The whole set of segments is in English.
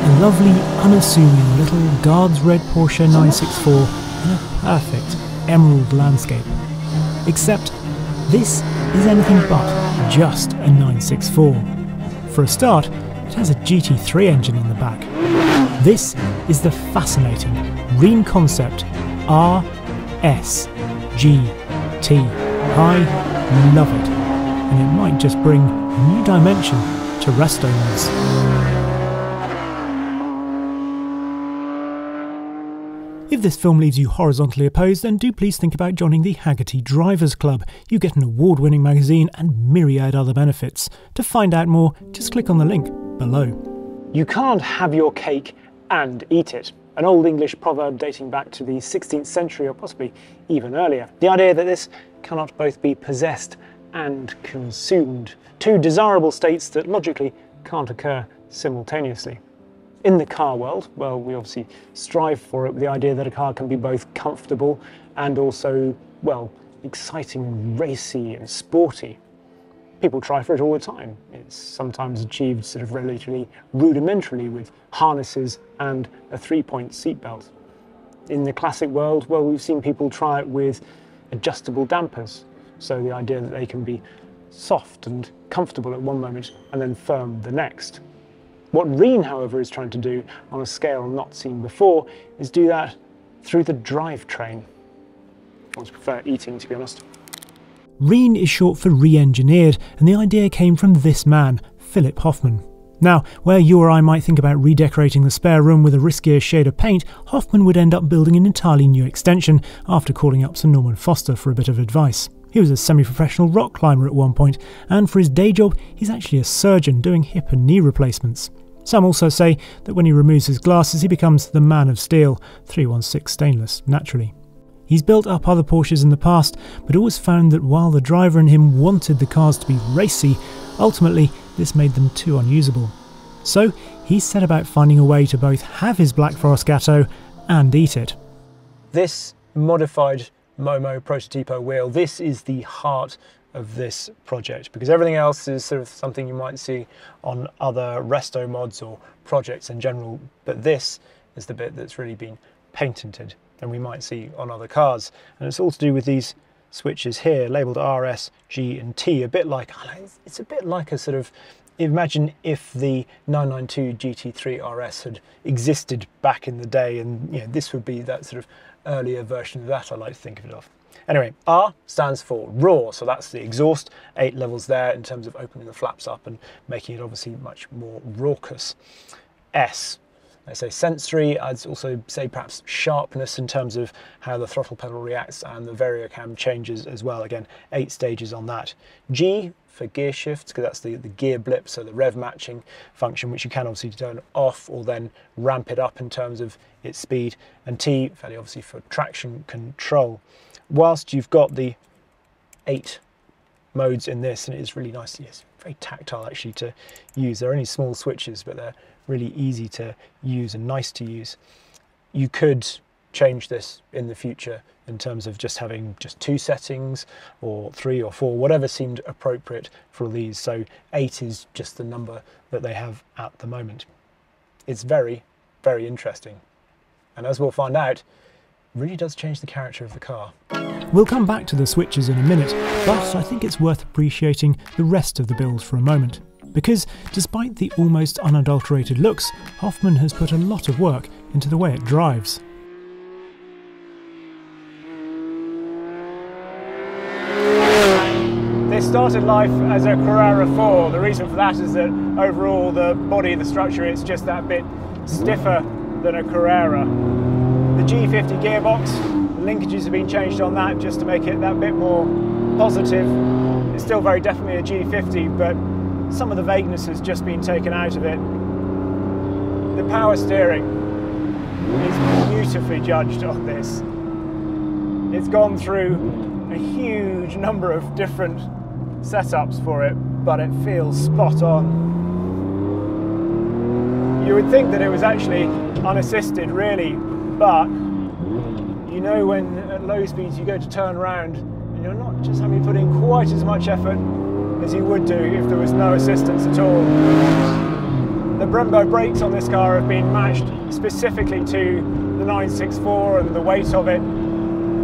A lovely, unassuming little Guards Red Porsche 964 in a perfect emerald landscape. Except this is anything but just a 964. For a start, it has a GT3 engine in the back. This is the fascinating REEN Concept RSGT. I love it, and it might just bring a new dimension to restomods. If this film leaves you horizontally opposed, then do please think about joining the Hagerty Drivers Club. You get an award-winning magazine and myriad other benefits. To find out more, just click on the link below. You can't have your cake and eat it. An old English proverb dating back to the 16th century or possibly even earlier. The idea that this cannot both be possessed and consumed. Two desirable states that logically can't occur simultaneously. In the car world, well, we obviously strive for it with the idea that a car can be both comfortable and also, well, exciting, racy and sporty. People try for it all the time. It's sometimes achieved sort of relatively rudimentarily with harnesses and a 3-point seatbelt. In the classic world, well, we've seen people try it with adjustable dampers. So the idea that they can be soft and comfortable at one moment and then firm the next. What REEN, however, is trying to do on a scale not seen before is do that through the drivetrain. I always prefer eating, to be honest. REEN is short for re-engineered, and the idea came from this man, Philip Hoffmann. Now, where you or I might think about redecorating the spare room with a riskier shade of paint, Hoffmann would end up building an entirely new extension after calling up Sir Norman Foster for a bit of advice. He was a semi-professional rock climber at one point, and for his day job, he's actually a surgeon doing hip and knee replacements. Some also say that when he removes his glasses, he becomes the man of steel, 316 stainless, naturally. He's built up other Porsches in the past, but always found that while the driver and him wanted the cars to be racy, ultimately this made them too unusable. So he set about finding a way to both have his Black Forest Gatto and eat it. This modified Momo Prototipo wheel, this is the heart of this project, because everything else is sort of something you might see on other resto mods or projects in general, but this is the bit that's really been patented and we might see on other cars. And it's all to do with these switches here labelled RS, G and T, a bit like, it's a bit like a sort of, imagine if the 992 GT3 RS had existed back in the day, and you know, this would be that sort of earlier version of that, I like to think of it of. Anyway, R stands for raw, so that's the exhaust, 8 levels there in terms of opening the flaps up and making it obviously much more raucous. S, I say sensory, I'd also say perhaps sharpness in terms of how the throttle pedal reacts and the variocam changes as well. Again, 8 stages on that. G for gear shifts, because that's the gear blip, so the rev matching function, which you can obviously turn off or then ramp it up in terms of its speed. And T, fairly obviously, for traction control. Whilst you've got the 8 modes in this, and it is really nice, it's very tactile actually to use. They're only small switches, but they're really easy to use and nice to use. You could change this in the future in terms of just having just 2 settings or 3 or 4, whatever seemed appropriate for these. So 8 is just the number that they have at the moment. It's very, very interesting. And as we'll find out, really does change the character of the car. We'll come back to the switches in a minute, but I think it's worth appreciating the rest of the build for a moment. Because despite the almost unadulterated looks, Hoffmann has put a lot of work into the way it drives. This started life as a Carrera 4. The reason for that is that overall the body, the structure, it's just that bit stiffer than a Carrera. The G50 gearbox, the linkages have been changed on that just to make it that bit more positive. It's still very definitely a G50, but some of the vagueness has just been taken out of it. The power steering is beautifully judged on this. It's gone through a huge number of different setups for it, but it feels spot on. You would think that it was actually unassisted really, but you know when at low speeds you go to turn around and you're not just having to put in quite as much effort as you would do if there was no assistance at all. The Brembo brakes on this car have been matched specifically to the 964 and the weight of it.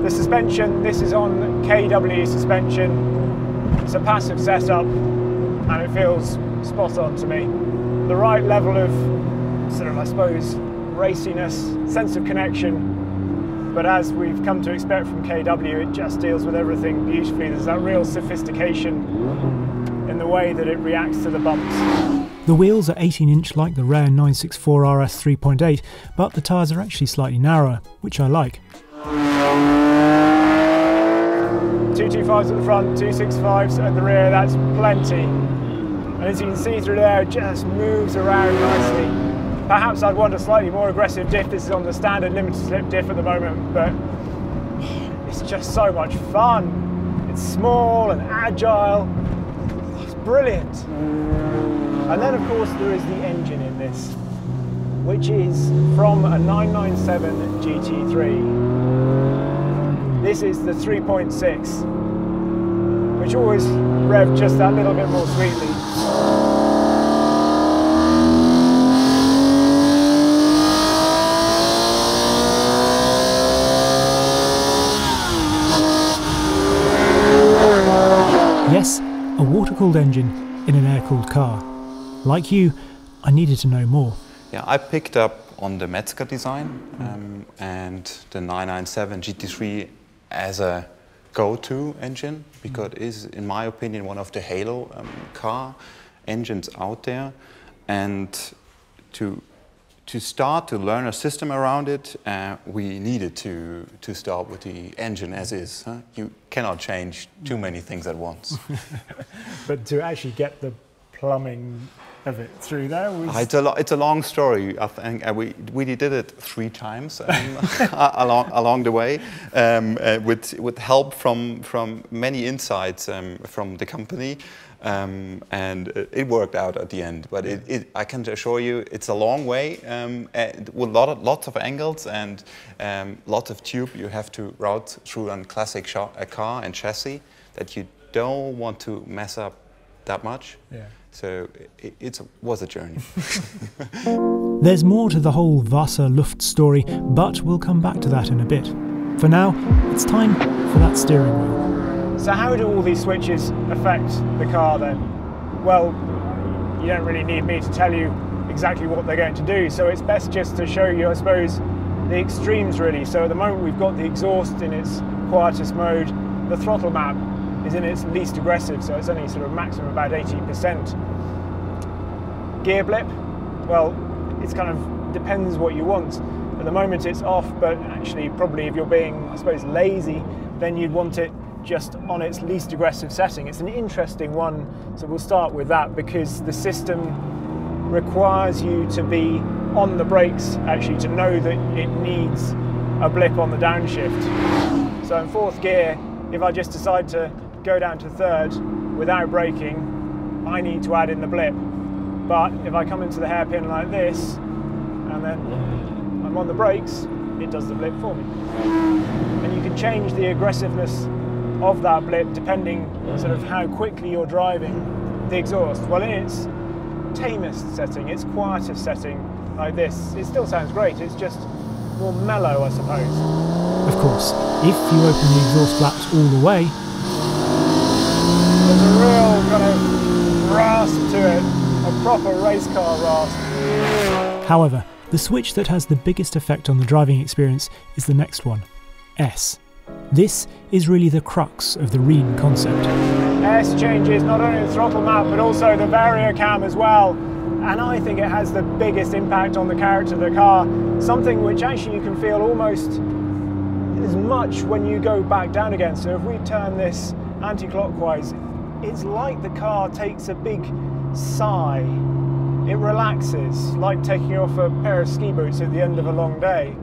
The suspension, this is on KW suspension. It's a passive setup and it feels spot on to me. The right level of sort of, I suppose, raciness, sense of connection, but as we've come to expect from KW, it just deals with everything beautifully. There's that real sophistication in the way that it reacts to the bumps. The wheels are 18-inch like the rare 964 RS 3.8, but the tyres are actually slightly narrower, which I like. 225s at the front, 265s at the rear, that's plenty. And as you can see through there, it just moves around nicely. Perhaps I'd want a slightly more aggressive diff. This is on the standard limited slip diff at the moment, but it's just so much fun. It's small and agile. It's brilliant. And then of course there is the engine in this, which is from a 997 GT3. This is the 3.6, which always revved just that little bit more sweetly. Yes, a water-cooled engine in an air-cooled car. Like you, I needed to know more. Yeah, I picked up on the Mezger design and the 997 GT3 as a go-to engine, because it is, in my opinion, one of the halo car engines out there. And to start to learn a system around it, we needed to start with the engine as is. Huh? You cannot change too many things at once. But to actually get the plumbing of it through there was... It's a long story. I think we did it 3 times along the way, with help from many insights from the company, and it worked out at the end. But I can assure you, it's a long way with lots of angles and lots of tube you have to route through a classic car and chassis that you don't want to mess up that much. Yeah. So it was a journey. There's more to the whole Wasserluft story, but we'll come back to that in a bit. For now, it's time for that steering wheel. So how do all these switches affect the car then? Well, you don't really need me to tell you exactly what they're going to do, so it's best just to show you, I suppose, the extremes really. So at the moment we've got the exhaust in its quietest mode, the throttle map is in its least aggressive, so it's only sort of maximum about 80%. Gear blip, well, it's kind of depends what you want. At the moment it's off, but actually probably if you're being, I suppose, lazy, then you'd want it just on its least aggressive setting. It's an interesting one, so we'll start with that because the system requires you to be on the brakes actually to know that it needs a blip on the downshift. So in 4th gear, if I just decide to go down to 3rd without braking, I need to add in the blip. But if I come into the hairpin like this, and then I'm on the brakes, it does the blip for me. And you can change the aggressiveness of that blip depending sort of how quickly you're driving the exhaust. Well, in its tamest setting, its quietest setting, like this, it still sounds great, it's just more mellow, I suppose. Of course, if you open the exhaust flaps all the way, there's a real kind of rasp to it, a proper race car rasp. However, the switch that has the biggest effect on the driving experience is the next one, S. This is really the crux of the REEN concept. S changes not only the throttle map but also the vario cam as well, and I think it has the biggest impact on the character of the car, something which actually you can feel almost as much when you go back down again. So if we turn this anti-clockwise, it's like the car takes a big sigh. It relaxes, like taking off a pair of ski boots at the end of a long day,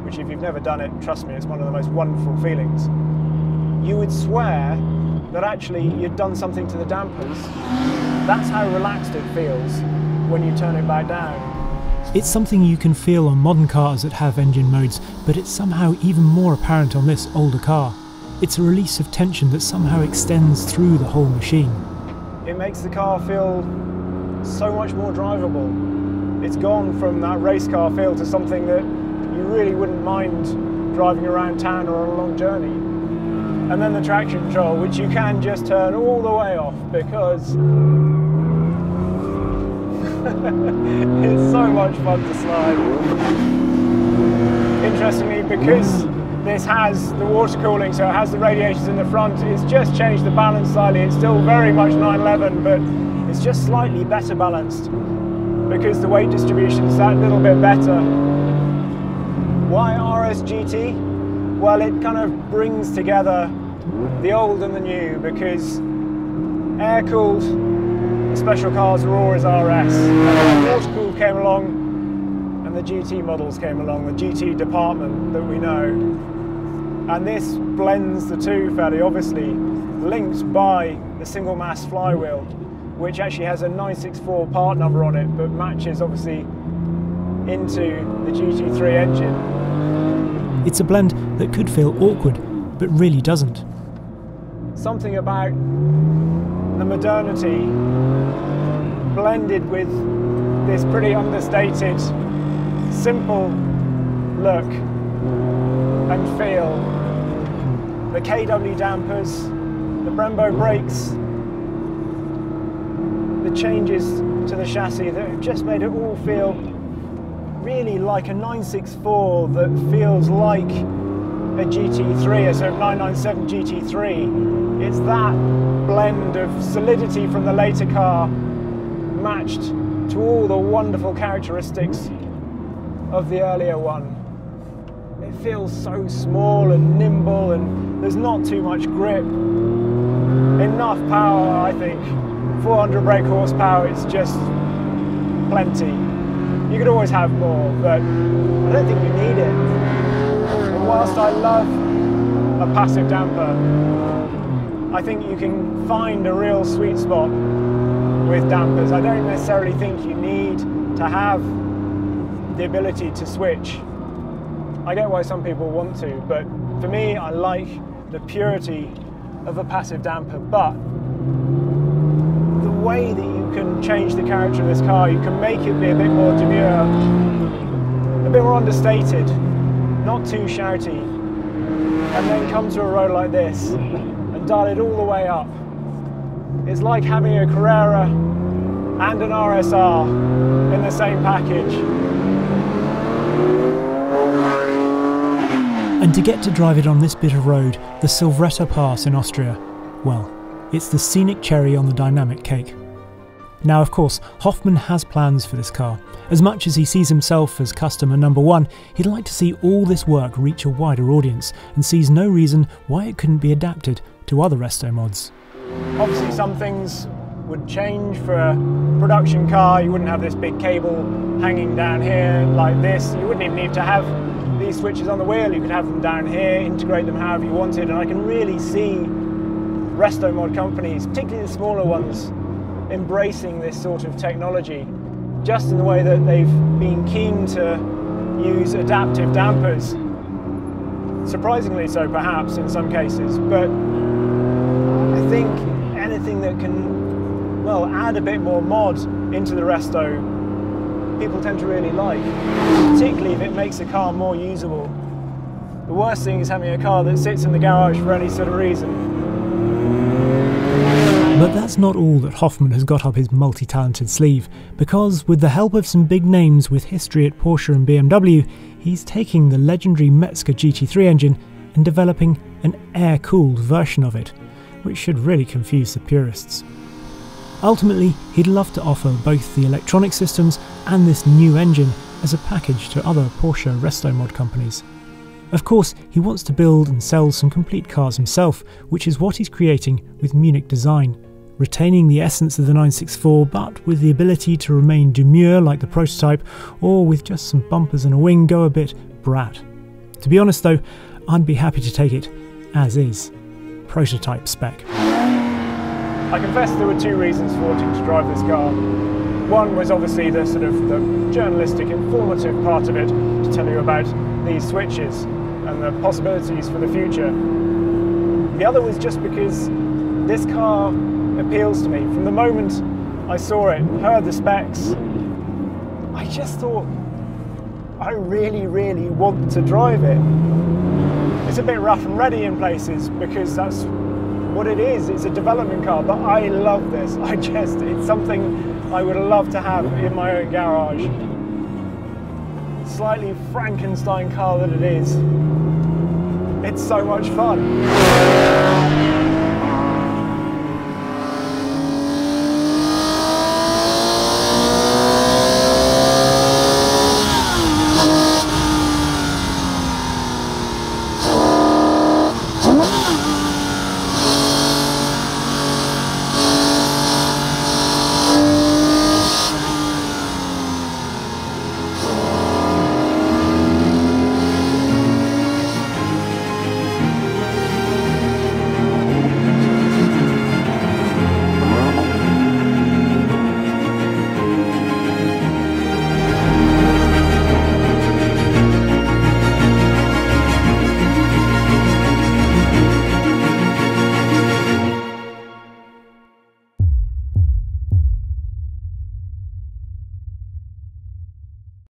which if you've never done it, trust me, it's one of the most wonderful feelings. You would swear that actually you'd done something to the dampers. That's how relaxed it feels when you turn it back down. It's something you can feel on modern cars that have engine modes, but it's somehow even more apparent on this older car. It's a release of tension that somehow extends through the whole machine. It makes the car feel so much more drivable. It's gone from that race car feel to something that you really wouldn't mind driving around town or on a long journey. And then the traction control, which you can just turn all the way off because it's so much fun to slide. Interestingly, because this has the water cooling, so it has the radiators in the front, it's just changed the balance slightly. It's still very much 911, but it's just slightly better balanced because the weight distribution is that little bit better. Why RSGT? Well, it kind of brings together the old and the new, because air-cooled special cars are always RS. Water-cooled came along and the GT models came along, the GT department that we know. And this blends the two fairly obviously, linked by the single mass flywheel, which actually has a 964 part number on it, but matches obviously into the GT3 engine. It's a blend that could feel awkward, but really doesn't. Something about the modernity blended with this pretty understated, simple look and feel. The KW dampers, the Brembo brakes, the changes to the chassis that have just made it all feel really like a 964 that feels like a GT3, a sort of 997 GT3. It's that blend of solidity from the later car matched to all the wonderful characteristics of the earlier one. It feels so small and nimble, and there's not too much grip. Enough power, I think. 400 brake horsepower, it's just plenty. You could always have more, but I don't think you need it. And whilst I love a passive damper, I think you can find a real sweet spot with dampers. I don't necessarily think you need to have the ability to switch. I get why some people want to, but for me, I like the purity of a passive damper, but the way that you can change the character of this car, you can make it be a bit more demure, a bit more understated, not too shouty, and then come to a road like this and dial it all the way up. It's like having a Carrera and an RSR in the same package. And to get to drive it on this bit of road, the Silvretta Pass in Austria, well, it's the scenic cherry on the dynamic cake. Now, of course, Hoffmann has plans for this car. As much as he sees himself as customer number one, he'd like to see all this work reach a wider audience, and sees no reason why it couldn't be adapted to other resto mods. Obviously some things would change for a production car. You wouldn't have this big cable hanging down here like this. You wouldn't even need to have these switches on the wheel. You could have them down here, integrate them however you wanted, and I can really see resto mod companies, particularly the smaller ones, embracing this sort of technology, just in the way that they've been keen to use adaptive dampers. Surprisingly so, perhaps, in some cases, but I think anything that can, well, add a bit more mod into the resto, people tend to really like, particularly if it makes a car more usable. The worst thing is having a car that sits in the garage for any sort of reason. But that's not all that Hoffmann has got up his multi-talented sleeve, because with the help of some big names with history at Porsche and BMW, he's taking the legendary Mezger GT3 engine and developing an air-cooled version of it, which should really confuse the purists. Ultimately, he'd love to offer both the electronic systems and this new engine as a package to other Porsche resto mod companies. Of course, he wants to build and sell some complete cars himself, which is what he's creating with Munich Design, retaining the essence of the 964 but with the ability to remain demure like the prototype, or with just some bumpers and a wing go a bit brat. To be honest though, I'd be happy to take it as is, prototype spec. I confess there were two reasons for wanting to drive this car. One was obviously the sort of the journalistic, informative part of it, to tell you about these switches and the possibilities for the future. The other was just because this car appeals to me. From the moment I saw it, heard the specs, I just thought, I really, really want to drive it. It's a bit rough and ready in places because that's what it is. It's a development car, but I love this. It's something I would love to have in my own garage. Slightly Frankenstein car that it is. It's so much fun.